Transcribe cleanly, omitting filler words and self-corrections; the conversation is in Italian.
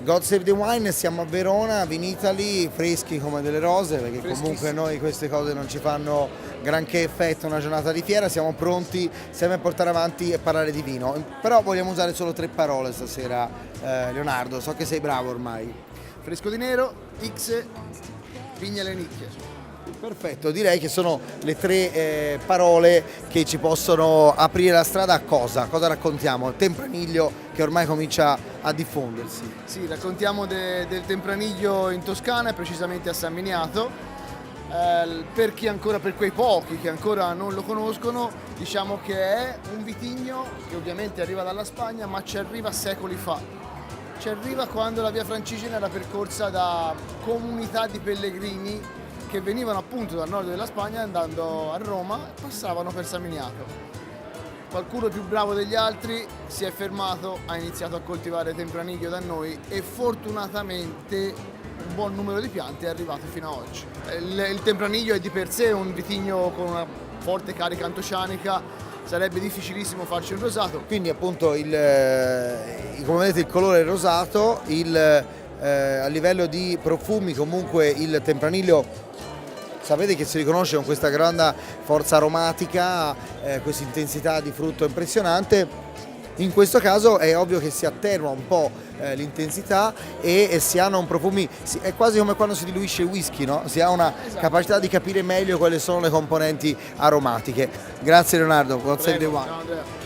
God Save the Wine, siamo a Verona, Vinitaly, freschi come delle rose, perché comunque noi queste cose non ci fanno granché effetto una giornata di fiera, siamo pronti sempre a portare avanti e parlare di vino, però vogliamo usare solo 3 parole stasera, Leonardo, so che sei bravo ormai. Fresco di nero, X, Vigna Le Nicchie. Perfetto, direi che sono le 3 parole che ci possono aprire la strada a cosa? Cosa raccontiamo? Il Tempraniglio che ormai comincia a diffondersi. Sì, raccontiamo del Tempraniglio in Toscana e precisamente a San Miniato. Per quei pochi che ancora non lo conoscono, diciamo che è un vitigno che ovviamente arriva dalla Spagna, ma ci arriva secoli fa. Ci arriva quando la via Francigena era percorsa da comunità di pellegrini che venivano appunto dal nord della Spagna, andando a Roma, passavano per San Miniato. Qualcuno più bravo degli altri si è fermato, ha iniziato a coltivare Tempraniglio da noi e fortunatamente un buon numero di piante è arrivato fino ad oggi. Il Tempraniglio è di per sé un vitigno con una forte carica antocianica, sarebbe difficilissimo farci un rosato. Quindi appunto come vedete il colore è rosato, a livello di profumi comunque il Tempraniglio sapete che si riconosce con questa grande forza aromatica, questa intensità di frutto impressionante. In questo caso è ovvio che si attenua un po' l'intensità e si hanno profumi, è quasi come quando si diluisce il whisky, no? Si ha una capacità di capire meglio quali sono le componenti aromatiche. Grazie Leonardo, God Save the Wine. Ciao Andrea.